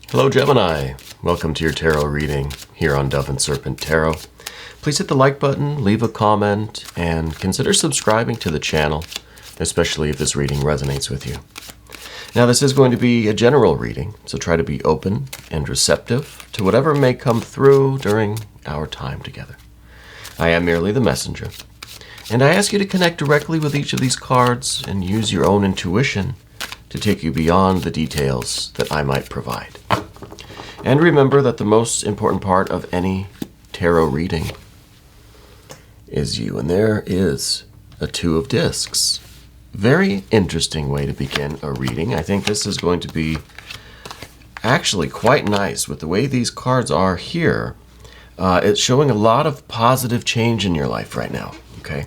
Hello Gemini, welcome to your tarot reading here on Dove and Serpent Tarot. Please hit the like button, leave a comment, and consider subscribing to the channel, especially if this reading resonates with you. Now this is going to be a general reading, so try to be open and receptive to whatever may come through during our time together. I am merely the messenger, and I ask you to connect directly with each of these cards and use your own intuition to take you beyond the details that I might provide. And remember that the most important part of any tarot reading is you. And there is a Two of Discs. Very interesting way to begin a reading. I think this is going to be actually quite nice with the way these cards are here. It's showing a lot of positive change in your life right now. Okay.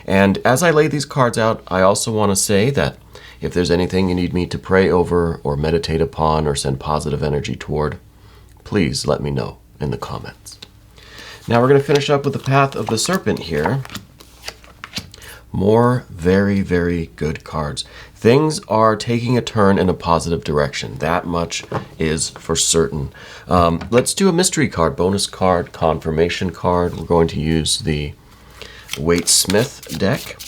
And as I lay these cards out, I also want to say that if there's anything you need me to pray over or meditate upon or send positive energy toward, please let me know in the comments. Now we're going to finish up with the Path of the Serpent here. More very, very good cards. Things are taking a turn in a positive direction. That much is for certain. Let's do a mystery card, bonus card, confirmation card. We're going to use the Waite-Smith deck.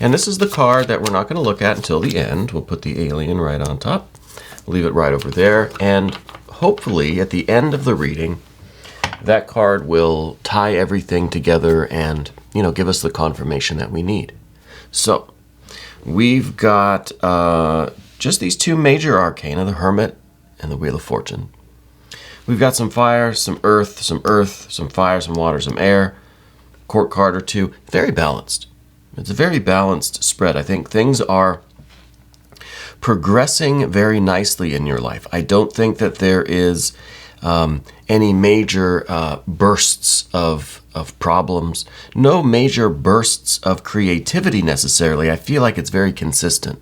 And this is the card that we're not going to look at until the end. We'll put the alien right on top. Leave it right over there. And hopefully at the end of the reading, that card will tie everything together and, give us the confirmation that we need. So we've got just these two major arcana, the Hermit and the Wheel of Fortune. We've got some fire, some earth, some fire, some water, some air, court card or two. Very balanced. It's a very balanced spread. I think things are progressing very nicely in your life. I don't think that there is any major bursts of problems. No major bursts of creativity necessarily. I feel like it's very consistent.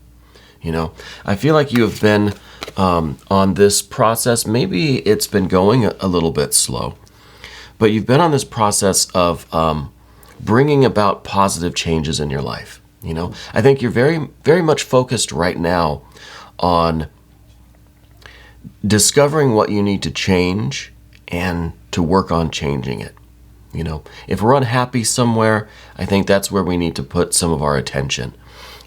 I feel like you have been on this process. Maybe it's been going a little bit slow, but you've been on this process of bringing about positive changes in your life. I think you're very, very much focused right now on discovering what you need to change and to work on changing it. If we're unhappy somewhere, I think that's where we need to put some of our attention.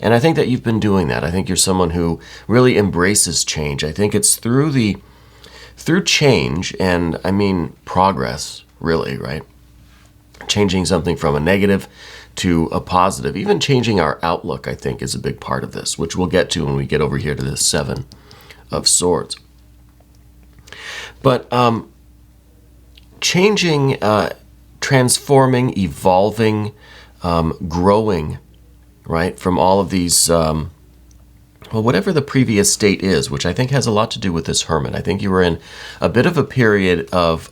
And I think that you've been doing that. I think you're someone who really embraces change. I think it's through change, and I mean progress, really, right? Changing something from a negative to a positive, even changing our outlook, I think, is a big part of this, which we'll get to when we get over here to this Seven of Swords. But changing, transforming, evolving, growing, right, from all of these, whatever the previous state is, which I think has a lot to do with this Hermit. I think you were in a bit of a period of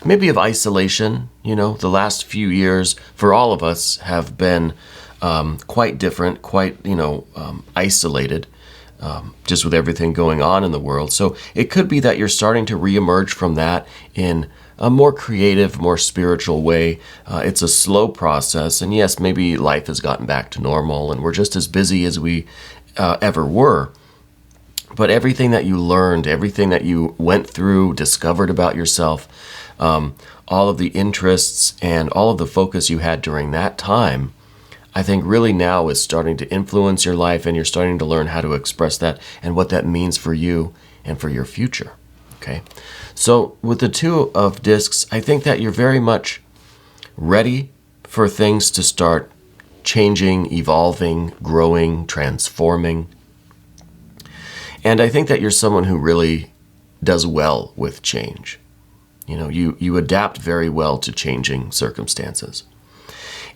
maybe of isolation. The last few years for all of us have been quite different, quite, isolated, just with everything going on in the world. So it could be that you're starting to reemerge from that in a more creative, more spiritual way. It's a slow process. And yes, maybe life has gotten back to normal and we're just as busy as we ever were. But everything that you learned, everything that you went through, discovered about yourself, all of the interests and all of the focus you had during that time, I think really now is starting to influence your life, and you're starting to learn how to express that and what that means for you and for your future. Okay. So with the Two of Discs, I think that you're very much ready for things to start changing, evolving, growing, transforming. And I think that you're someone who really does well with change. You adapt very well to changing circumstances.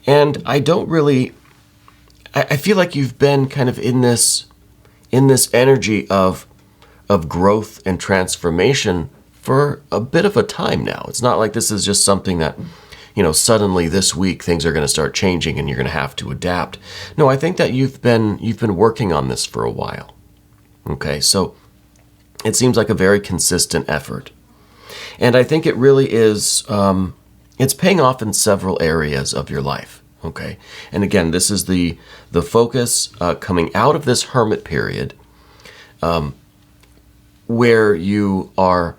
And I feel like you've been kind of in this energy of growth and transformation for a bit of a time now. It's not like this is just something that, suddenly this week things are going to start changing and you're going to have to adapt. No, I think that you've been working on this for a while. Okay, so it seems like a very consistent effort. And I think it really is, it's paying off in several areas of your life. Okay, and again, this is the focus coming out of this Hermit period. where you are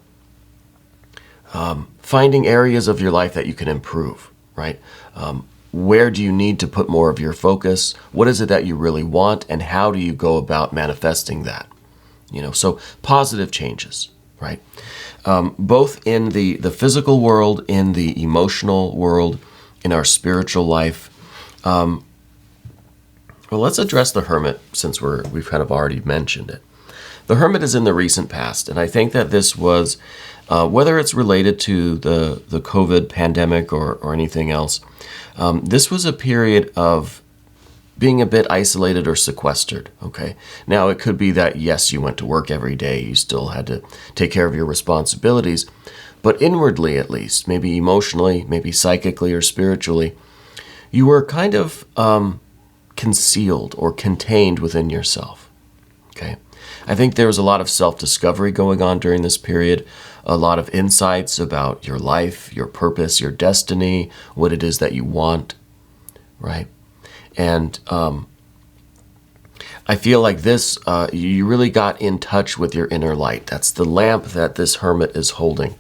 finding areas of your life that you can improve, right? Where do you need to put more of your focus? What is it that you really want? And how do you go about manifesting that? So positive changes, right? Both in the physical world, in the emotional world, in our spiritual life. Well, let's address the Hermit since we've kind of already mentioned it. The Hermit is in the recent past, and I think that this was, whether it's related to the COVID pandemic or anything else, this was a period of being a bit isolated or sequestered, okay? Now, it could be that, yes, you went to work every day, you still had to take care of your responsibilities, but inwardly at least, maybe emotionally, maybe psychically or spiritually, you were kind of concealed or contained within yourself, okay? I think there was a lot of self-discovery going on during this period, a lot of insights about your life, your purpose, your destiny, what it is that you want, right? And I feel like this, you really got in touch with your inner light. That's the lamp that this Hermit is holding.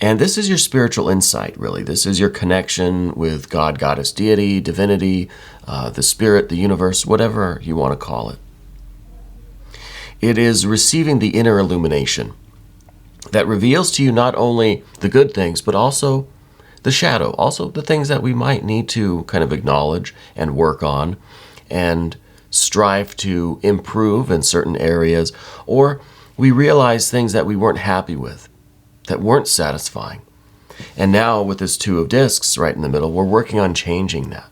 And this is your spiritual insight, really. This is your connection with God, Goddess, Deity, Divinity, the Spirit, the universe, whatever you want to call it. It is receiving the inner illumination that reveals to you not only the good things, but also the shadow, also the things that we might need to kind of acknowledge and work on and strive to improve in certain areas, or we realize things that we weren't happy with, that weren't satisfying. And now with this Two of Discs right in the middle, we're working on changing that,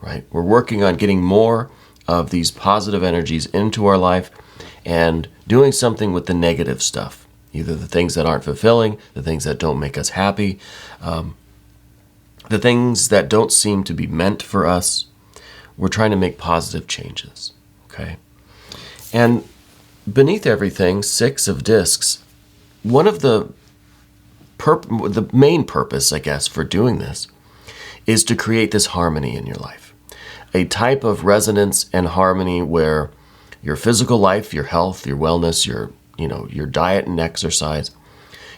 right? We're working on getting more of these positive energies into our life and doing something with the negative stuff, either the things that aren't fulfilling, the things that don't make us happy, the things that don't seem to be meant for us. We're trying to make positive changes, okay? And beneath everything, Six of Discs, one of the main purpose, I guess, for doing this is to create this harmony in your life. A type of resonance and harmony where your physical life, your health, your wellness, your diet and exercise,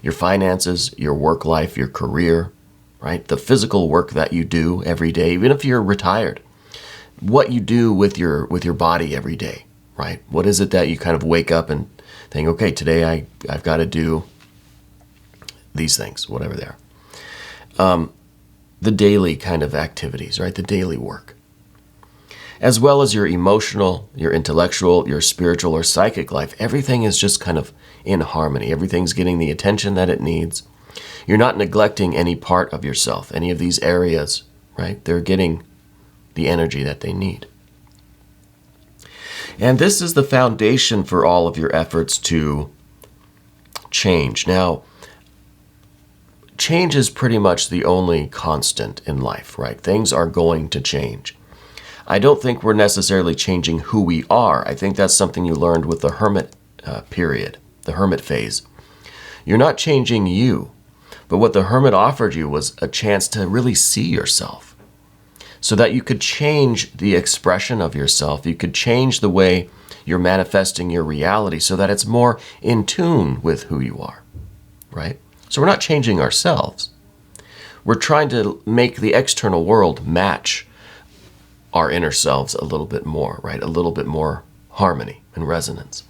your finances, your work life, your career, right? The physical work that you do every day, even if you're retired, what you do with your body every day, right? What is it that you kind of wake up and think, okay, today I've got to do these things, whatever they are. The daily kind of activities, right? The daily work. As well as your emotional, your intellectual, your spiritual or psychic life. Everything is just kind of in harmony. Everything's getting the attention that it needs. You're not neglecting any part of yourself, any of these areas, right? They're getting the energy that they need. And this is the foundation for all of your efforts to change. Now, change is pretty much the only constant in life, right? Things are going to change. I don't think we're necessarily changing who we are. I think that's something you learned with the Hermit period, the Hermit phase. You're not changing you, but what the Hermit offered you was a chance to really see yourself so that you could change the expression of yourself. You could change the way you're manifesting your reality so that it's more in tune with who you are, right? So we're not changing ourselves. We're trying to make the external world match our inner selves a little bit more, right? A little bit more harmony and resonance.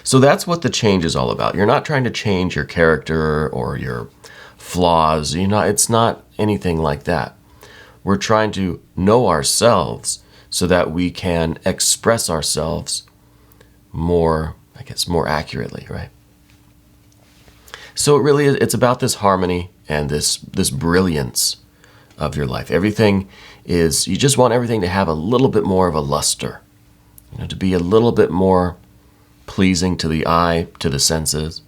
So that's what the change is all about. You're not trying to change your character or your flaws. It's not anything like that. We're trying to know ourselves so that we can express ourselves more, I guess, more accurately, right? So it's about this harmony and this brilliance of your life. Everything is, you just want everything to have a little bit more of a luster, to be a little bit more pleasing to the eye, to the senses,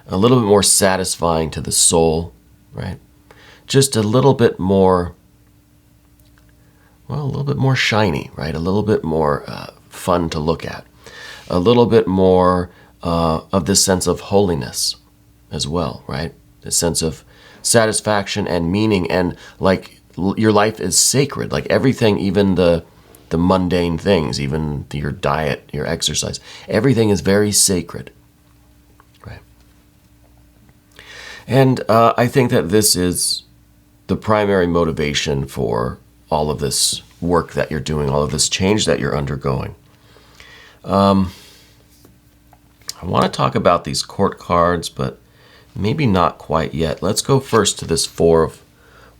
a little bit more satisfying to the soul, right? Just a little bit more, a little bit more shiny, right? A little bit more fun to look at. A little bit more of this sense of holiness as well, right? This sense of satisfaction and meaning, and like your life is sacred. Like everything, even the the mundane things, even your diet, your exercise. Everything is very sacred, right? And I think that this is the primary motivation for all of this work that you're doing, all of this change that you're undergoing. I want to talk about these court cards, but maybe not quite yet. Let's go first to this Four of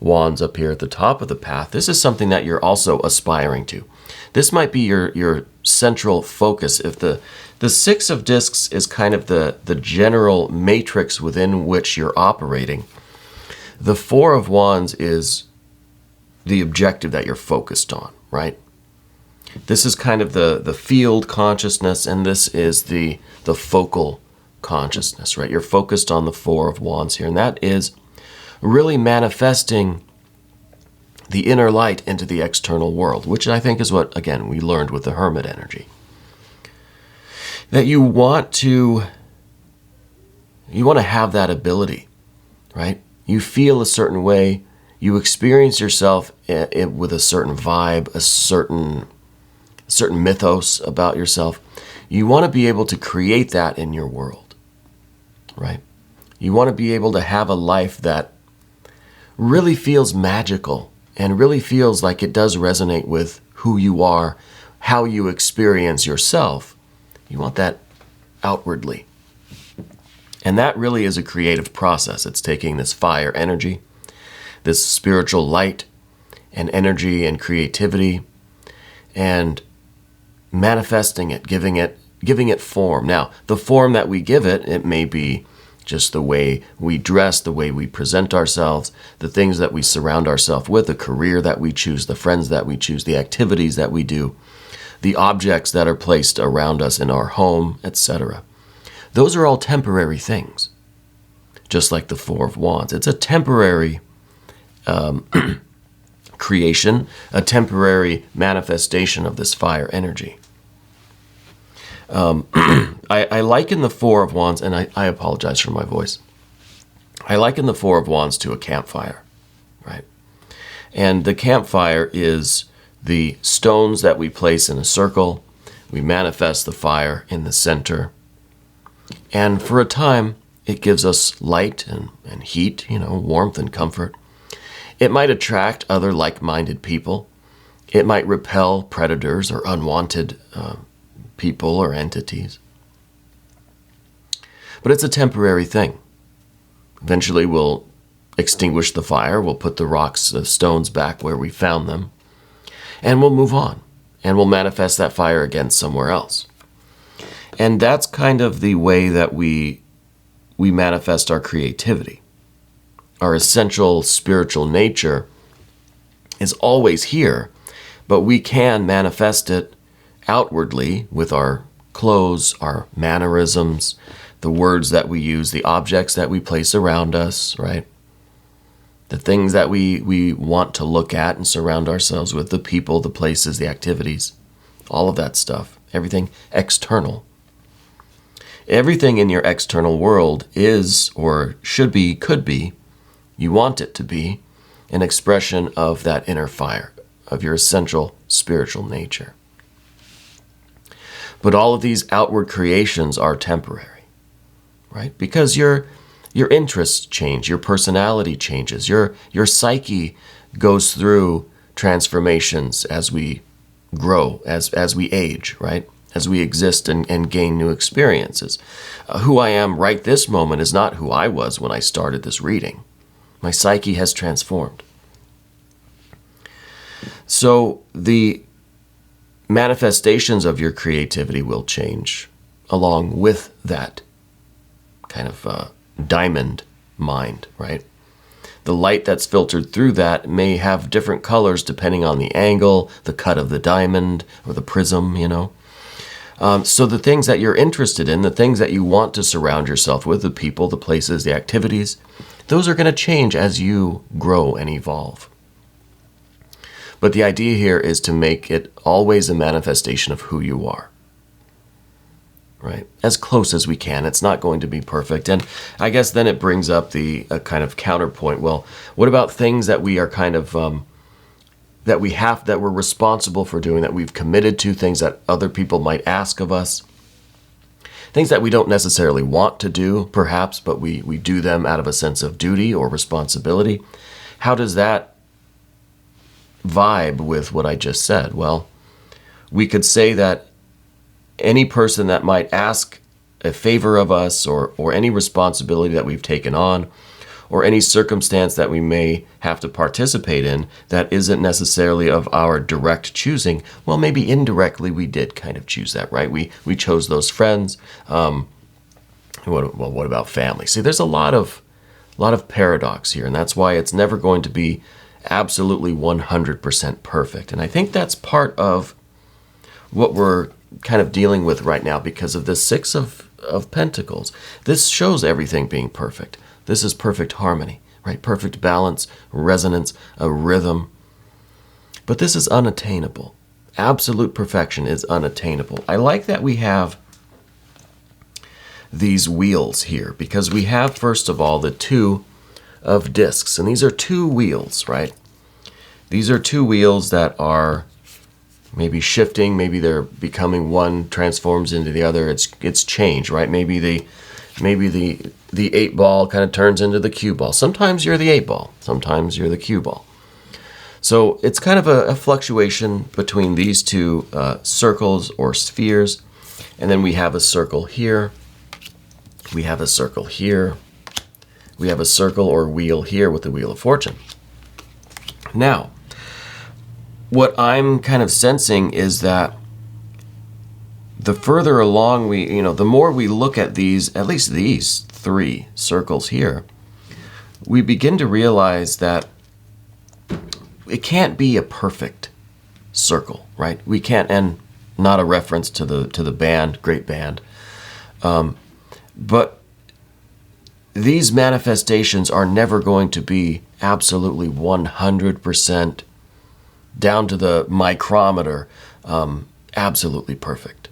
Wands up here at the top of the path. This is something that you're also aspiring to. This might be your central focus. If the Six of Discs is kind of the general matrix within which you're operating, the Four of Wands is the objective that you're focused on, right? This is kind of the field consciousness, and this is the focal consciousness, right? You're focused on the Four of Wands here, and that is really manifesting the inner light into the external world, which I think is what, again, we learned with the Hermit energy. That you want to have that ability, right? You feel a certain way, you experience yourself with a certain vibe, a certain mythos about yourself. You want to be able to create that in your world, right? You want to be able to have a life that really feels magical and really feels like it does resonate with who you are, how you experience yourself. You want that outwardly. And that really is a creative process. It's taking this fire energy, this spiritual light and energy and creativity, and manifesting it, giving it form. Now, the form that we give it, it may be just the way we dress, the way we present ourselves, the things that we surround ourselves with, the career that we choose, the friends that we choose, the activities that we do, the objects that are placed around us in our home, etc. Those are all temporary things, just like the Four of Wands. It's a temporary creation, a temporary manifestation of this fire energy. I liken the Four of Wands, and I apologize for my voice. I liken the Four of Wands to a campfire, right? And the campfire is the stones that we place in a circle. We manifest the fire in the center. And for a time, it gives us light and heat, warmth and comfort. It might attract other like-minded people. It might repel predators or unwanted people or entities. But it's a temporary thing. Eventually we'll extinguish the fire, we'll put the rocks, the stones back where we found them, and we'll move on. And we'll manifest that fire again somewhere else. And that's kind of the way that we manifest our creativity. Our essential spiritual nature is always here, but we can manifest it outwardly with our clothes, our mannerisms, the words that we use, the objects that we place around us, right? The things that we want to look at and surround ourselves with, the people, the places, the activities, all of that stuff, everything external. Everything in your external world is, or should be, could be, you want it to be, an expression of that inner fire, of your essential spiritual nature. But all of these outward creations are temporary, right? Because your interests change, your personality changes, your psyche goes through transformations as we grow, as we age, right? As we exist and gain new experiences. Who I am right this moment is not who I was when I started this reading. My psyche has transformed. So the manifestations of your creativity will change along with that kind of diamond mind, right? The light that's filtered through that may have different colors depending on the angle, the cut of the diamond, or the prism, So the things that you're interested in, the things that you want to surround yourself with, the people, the places, the activities, those are going to change as you grow and evolve. But the idea here is to make it always a manifestation of who you are, right? As close as we can. It's not going to be perfect. And I guess then it brings up a kind of counterpoint. Well, what about things that we are kind of that we're responsible for doing, that we've committed to, things that other people might ask of us, things that we don't necessarily want to do, perhaps, but we do them out of a sense of duty or responsibility. How does that vibe with what I just said? Well, we could say that any person that might ask a favor of us, or any responsibility that we've taken on, or any circumstance that we may have to participate in that isn't necessarily of our direct choosing, well, maybe indirectly we did kind of choose that, right? We chose those friends. What about family? See, there's a lot of paradox here, and that's why it's never going to be absolutely 100% perfect. And I think that's part of what we're kind of dealing with right now because of the Six of Pentacles. This shows everything being perfect. This is perfect harmony, right? Perfect balance, resonance, a rhythm. But this is unattainable. Absolute perfection is unattainable. I like that we have these wheels here because we have, first of all, the Two of Discs. And these are two wheels, right? These are two wheels that are maybe shifting, maybe they're becoming one, transforms into the other. It's change, right? Maybe the 8 ball kind of turns into the cue ball. Sometimes you're the 8 ball, sometimes you're the cue ball. So it's kind of a fluctuation between these two circles or spheres. And then we have a circle here. We have a circle here. We have a circle or wheel here with the Wheel of Fortune. Now, what I'm kind of sensing is that the further along the more we look at these, at least these 3 circles here, we begin to realize that it can't be a perfect circle, right? We can't, and not a reference to the band, great band, but these manifestations are never going to be absolutely 100% down to the micrometer, absolutely perfect.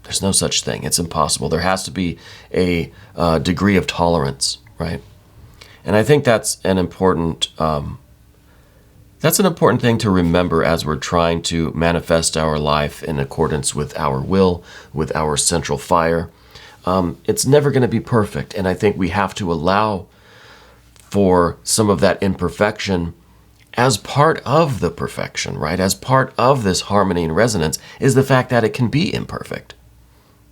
There's no such thing. It's impossible. There has to be a degree of tolerance, right? And I think that's an important thing to remember as we're trying to manifest our life in accordance with our will, with our central fire. It's never going to be perfect, and I think we have to allow for some of that imperfection as part of the perfection, right? As part of this harmony and resonance is the fact that it can be imperfect,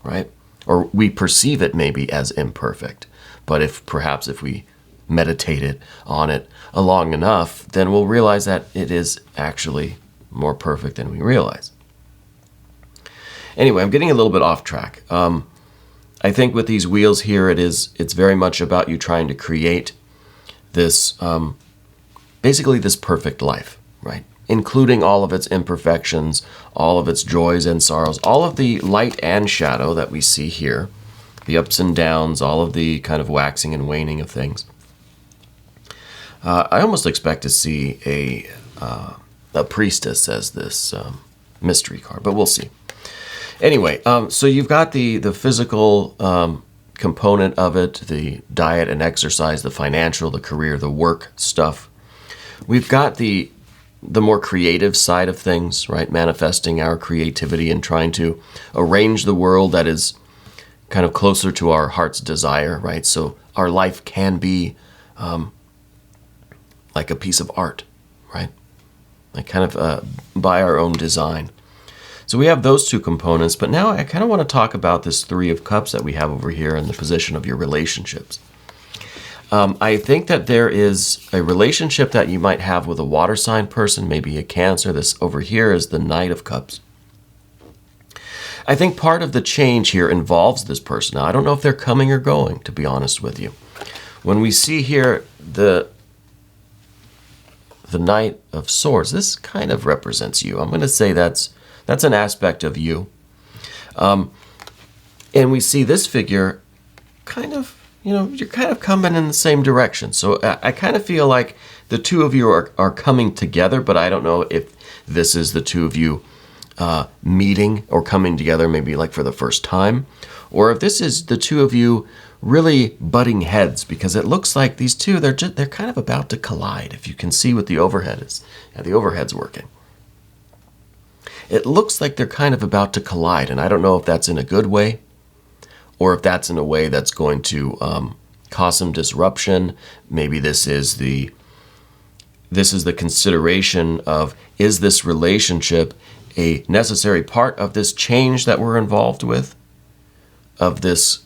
right? Or we perceive it maybe as imperfect. But if we meditate on it long enough, then we'll realize that it is actually more perfect than we realize. Anyway, I'm getting a little bit off track. I think with these wheels here, it's very much about you trying to create this basically this perfect life, right? Including all of its imperfections, all of its joys and sorrows, all of the light and shadow that we see here, the ups and downs, all of the kind of waxing and waning of things. I almost expect to see a priestess as this mystery card, but we'll see. Anyway, so you've got the physical component of it, the diet and exercise, the financial, the career, the work stuff. We've got the more creative side of things, right? Manifesting our creativity and trying to arrange the world that is kind of closer to our heart's desire, right? So our life can be like a piece of art, right? Like kind of by our own design. So we have those two components, but now I kind of want to talk about this 3 of Cups that we have over here in the position of your relationships. I think that there is a relationship that you might have with a water sign person, maybe a Cancer. This over here is the Knight of Cups. I think part of the change here involves this person. Now, I don't know if they're coming or going, to be honest with you. When we see here the Knight of Swords, this kind of represents you. I'm going to say that's an aspect of you. And we see this figure kind of, you're kind of coming in the same direction. So I kind of feel like the two of you are coming together, but I don't know if this is the two of you meeting or coming together, maybe like for the first time, or if this is the two of you really butting heads, because it looks like these two, they're kind of about to collide. If you can see what the overhead is, the overhead's working. It looks like they're kind of about to collide, and I don't know if that's in a good way or if that's in a way that's going to cause some disruption. Maybe this is the consideration of, is this relationship a necessary part of this change that we're involved with, of this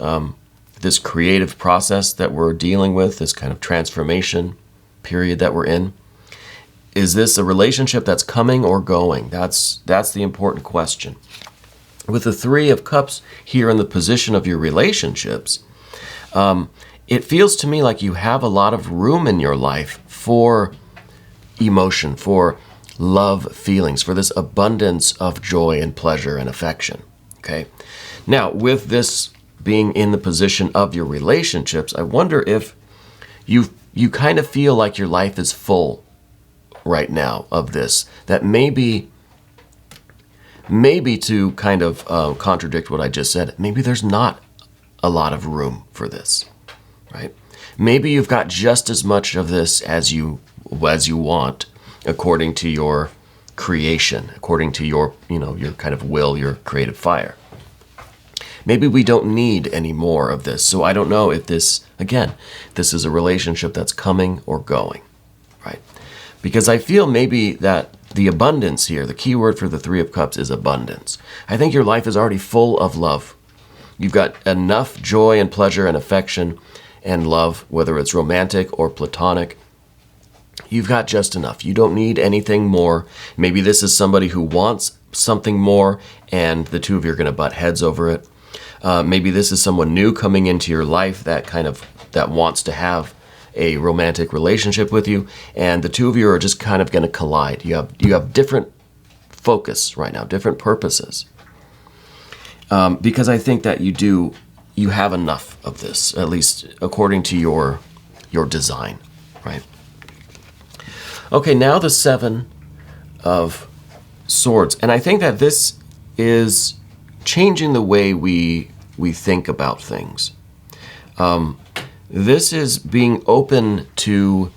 this creative process that we're dealing with, this kind of transformation period that we're in? Is this a relationship that's coming or going? That's the important question. With the Three of Cups here in the position of your relationships, it feels to me like you have a lot of room in your life for emotion, for love feelings, for this abundance of joy and pleasure and affection. Okay? Now, with this being in the position of your relationships, I wonder if you kind of feel like your life is full right now of this, that maybe to kind of contradict what I just said, maybe there's not a lot of room for this, right? Maybe you've got just as much of this as you want, according to your creation, according to your kind of will, your creative fire. Maybe we don't need any more of this. So I don't know if this is a relationship that's coming or going, right? Because I feel maybe that the abundance here, the key word for the Three of Cups is abundance. I think your life is already full of love. You've got enough joy and pleasure and affection and love, whether it's romantic or platonic. You've got just enough. You don't need anything more. Maybe this is somebody who wants something more and the two of you are going to butt heads over it. Maybe this is someone new coming into your life that wants to have a romantic relationship with you, and the two of you are just kind of going to collide. You have different focus right now, different purposes. Because I think that you have enough of this, at least according to your design, right? Okay, now the Seven of Swords, and I think that this is changing the way we think about things. This is being open to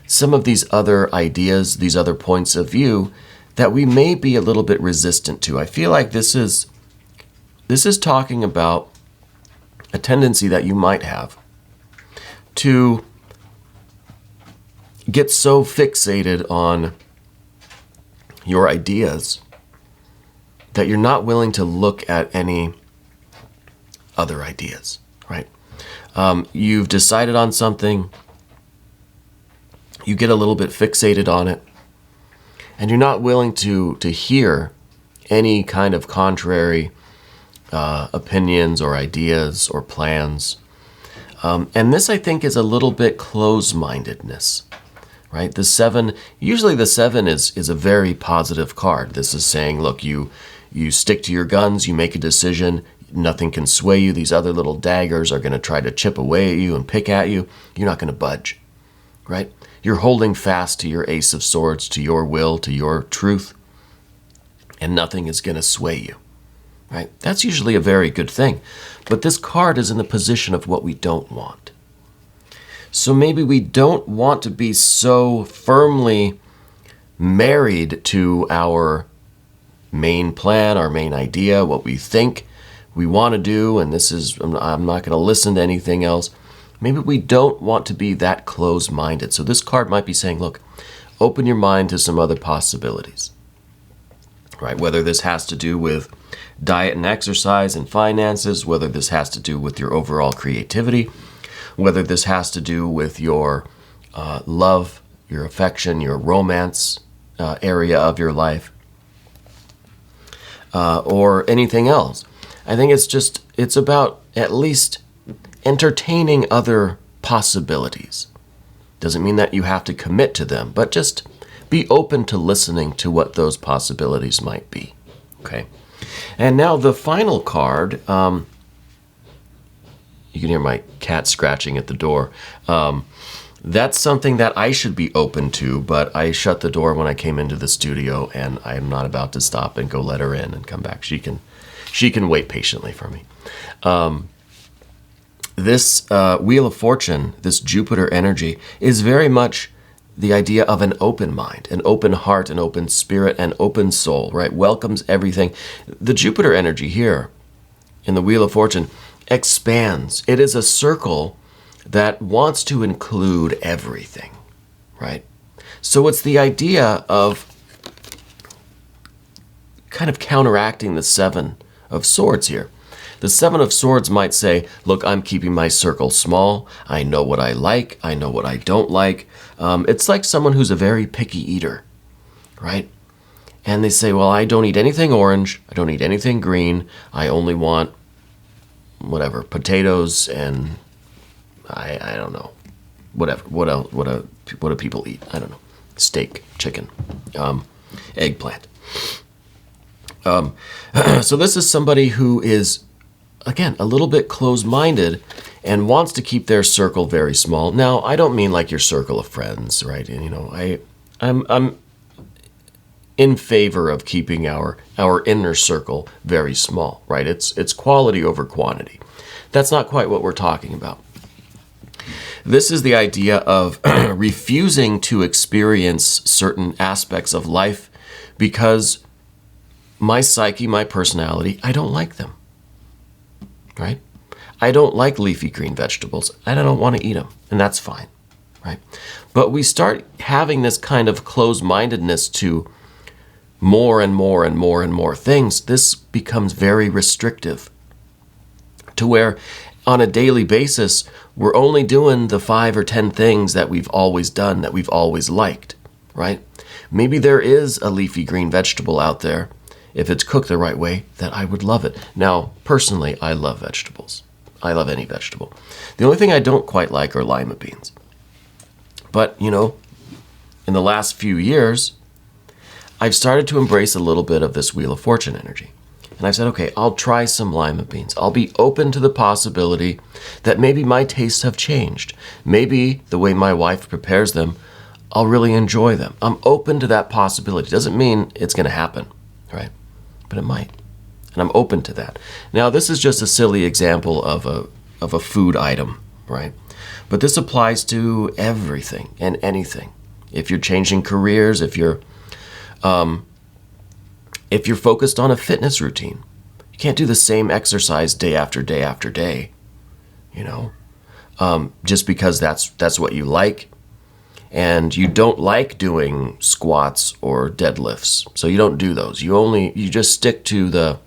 some of these other ideas, these other points of view that we may be a little bit resistant to. I feel like this is talking about a tendency that you might have to get so fixated on your ideas that you're not willing to look at any other ideas, right? You've decided on something, you get a little bit fixated on it, and you're not willing to hear any kind of contrary opinions or ideas or plans. And this, I think, is a little bit close-mindedness, right? Usually the seven is a very positive card. This is saying, look, you stick to your guns, you make a decision, nothing can sway you. These other little daggers are going to try to chip away at you and pick at you. You're not going to budge, right? You're holding fast to your Ace of Swords, to your will, to your truth, and nothing is going to sway you, right? That's usually a very good thing. But this card is in the position of what we don't want. So maybe we don't want to be so firmly married to our main plan, our main idea, what we think we want to do, and I'm not going to listen to anything else. Maybe we don't want to be that close-minded. So this card might be saying, look, open your mind to some other possibilities, right? Whether this has to do with diet and exercise and finances, whether this has to do with your overall creativity, whether this has to do with your love, your affection, your romance area of your life, or anything else. I think it's about at least entertaining other possibilities. Doesn't mean that you have to commit to them, but just be open to listening to what those possibilities might be. Okay? And now the final card, you can hear my cat scratching at the door. That's something that I should be open to, but I shut the door when I came into the studio, and I am not about to stop and go let her in and come back. She can wait patiently for me. This Wheel of Fortune, this Jupiter energy, is very much the idea of an open mind, an open heart, an open spirit, an open soul, right? Welcomes everything. The Jupiter energy here in the Wheel of Fortune expands. It is a circle that wants to include everything, right? So it's the idea of kind of counteracting the Seven of Swords here. The Seven of Swords might say, look, I'm keeping my circle small. I know what I like. I know what I don't like. It's like someone who's a very picky eater, right? And they say, well, I don't eat anything orange. I don't eat anything green. I only want whatever, potatoes and I don't know, whatever. What else? What do people eat? I don't know. Steak, chicken, eggplant. So this is somebody who is, again, a little bit closed-minded and wants to keep their circle very small. Now, I don't mean like your circle of friends, right? And, you know, I'm in favor of keeping our inner circle very small, right? It's quality over quantity. That's not quite what we're talking about. This is the idea of refusing to experience certain aspects of life because my psyche, my personality, I don't like them, right? I don't like leafy green vegetables, and I don't want to eat them, and that's fine, right? But we start having this kind of closed-mindedness to more and more and more and more things. This becomes very restrictive to where on a daily basis, we're only doing the 5 or 10 things that we've always done, that we've always liked, right? Maybe there is a leafy green vegetable out there, if it's cooked the right way, that I would love it. Now, personally, I love vegetables. I love any vegetable. The only thing I don't quite like are lima beans. But, you know, in the last few years, I've started to embrace a little bit of this Wheel of Fortune energy. And I've said, okay, I'll try some lima beans. I'll be open to the possibility that maybe my tastes have changed. Maybe the way my wife prepares them, I'll really enjoy them. I'm open to that possibility. Doesn't mean it's going to happen, right? But it might. And I'm open to that. Now, this is just a silly example of a food item, right? But this applies to everything and anything. If you're changing careers, if you're focused on a fitness routine, you can't do the same exercise day after day after day, you know, just because that's what you like. And you don't like doing squats or deadlifts, so you don't do those. You just stick to the,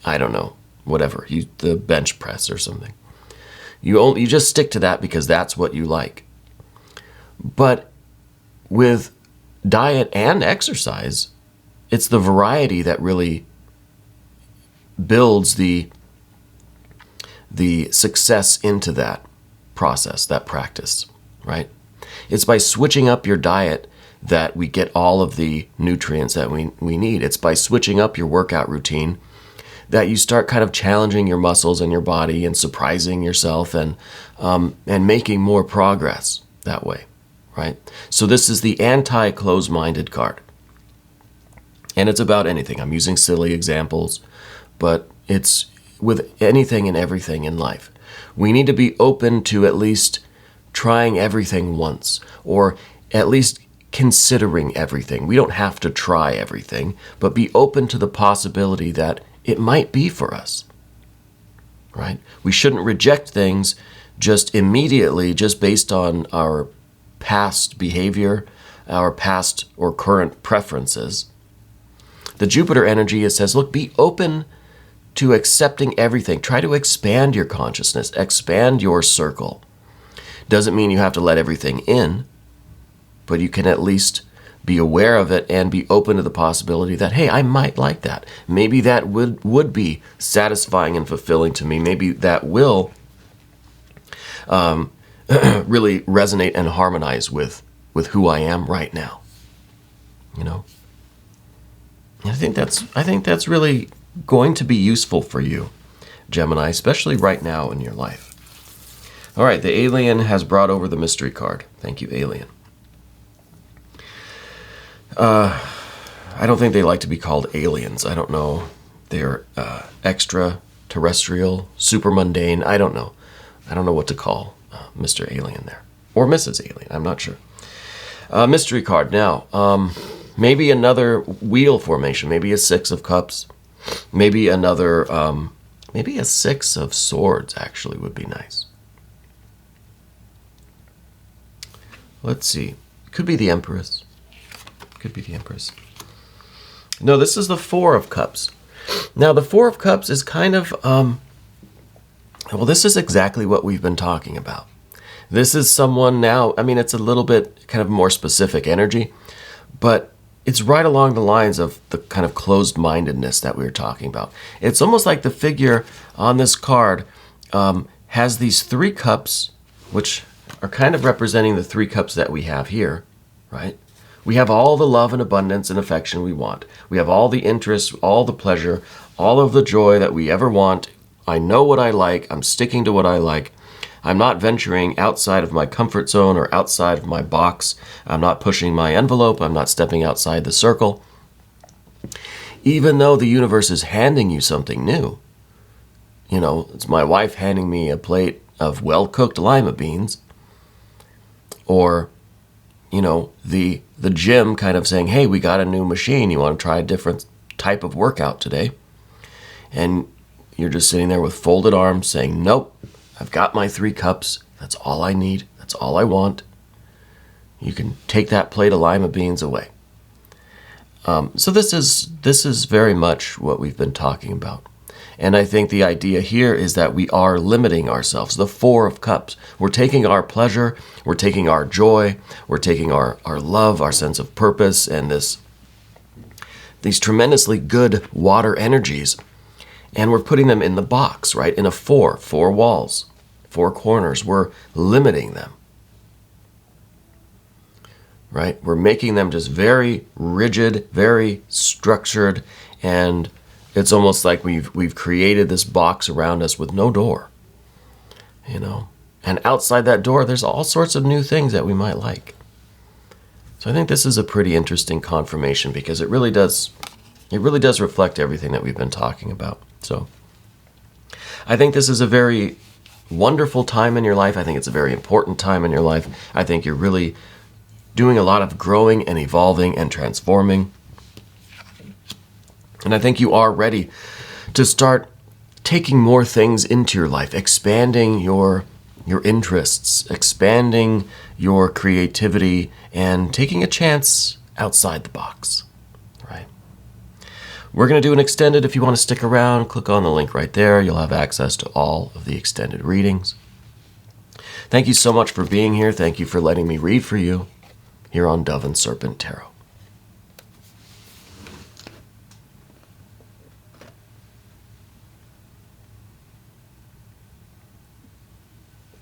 I don't know, whatever, the bench press or something. You just stick to that because that's what you like. But with diet and exercise, it's the variety that really builds the success into that process, that practice, right? It's by switching up your diet that we get all of the nutrients that we need. It's by switching up your workout routine that you start kind of challenging your muscles and your body and surprising yourself and making more progress that way, right? So this is the anti-close-minded card. And it's about anything. I'm using silly examples, but it's with anything and everything in life. We need to be open to at least trying everything once, or at least considering everything. We don't have to try everything, but be open to the possibility that it might be for us, right? We shouldn't reject things just immediately, just based on our past behavior, our past or current preferences. The Jupiter energy, it says, look, be open to accepting everything. Try to expand your consciousness, expand your circle. Doesn't mean you have to let everything in, but you can at least be aware of it and be open to the possibility that, hey, I might like that. Maybe that would be satisfying and fulfilling to me. Maybe that will really resonate and harmonize with who I am right now. You know? I think that's really going to be useful for you, Gemini, especially right now in your life. All right, the alien has brought over the mystery card. Thank you, alien. I don't think they like to be called aliens. I don't know. They're extraterrestrial, super mundane. I don't know. I don't know what to call Mr. Alien there. Or Mrs. Alien. I'm not sure. Mystery card. Now, maybe another wheel formation. Maybe a 6 of cups. Maybe another, maybe a 6 of swords actually would be nice. Let's see. Could be the Empress. Could be the Empress. No, this is the 4 of cups. Now, the 4 of cups is kind of, well, this is exactly what we've been talking about. This is someone now, I mean, it's a little bit kind of more specific energy, but it's right along the lines of the kind of closed-mindedness that we were talking about. It's almost like the figure on this card has these 3 cups, which are kind of representing the 3 cups that we have here, right? We have all the love and abundance and affection we want. We have all the interest, all the pleasure, all of the joy that we ever want. I know what I like. I'm sticking to what I like. I'm not venturing outside of my comfort zone or outside of my box. I'm not pushing my envelope. I'm not stepping outside the circle. Even though the universe is handing you something new. You know, it's my wife handing me a plate of well-cooked lima beans. Or, you know, the gym kind of saying, hey, we got a new machine. You want to try a different type of workout today? And you're just sitting there with folded arms saying, nope, I've got my 3 cups. That's all I need. That's all I want. You can take that plate of lima beans away. So this is very much what we've been talking about. And I think the idea here is that we are limiting ourselves. The 4 of cups. We're taking our pleasure, we're taking our joy, we're taking our love, our sense of purpose, and these tremendously good water energies, and we're putting them in the box, right? In a 4 walls, 4 corners. We're limiting them, right? We're making them just very rigid, very structured, and it's almost like we've created this box around us with no door, you know. And outside that door, there's all sorts of new things that we might like. So I think this is a pretty interesting confirmation because it really does reflect everything that we've been talking about. So I think this is a very wonderful time in your life. I think it's a very important time in your life. I think you're really doing a lot of growing and evolving and transforming. And I think you are ready to start taking more things into your life, expanding your interests, expanding your creativity, and taking a chance outside the box, right? We're going to do an extended. If you want to stick around, click on the link right there. You'll have access to all of the extended readings. Thank you so much for being here. Thank you for letting me read for you here on Dove and Serpent Tarot.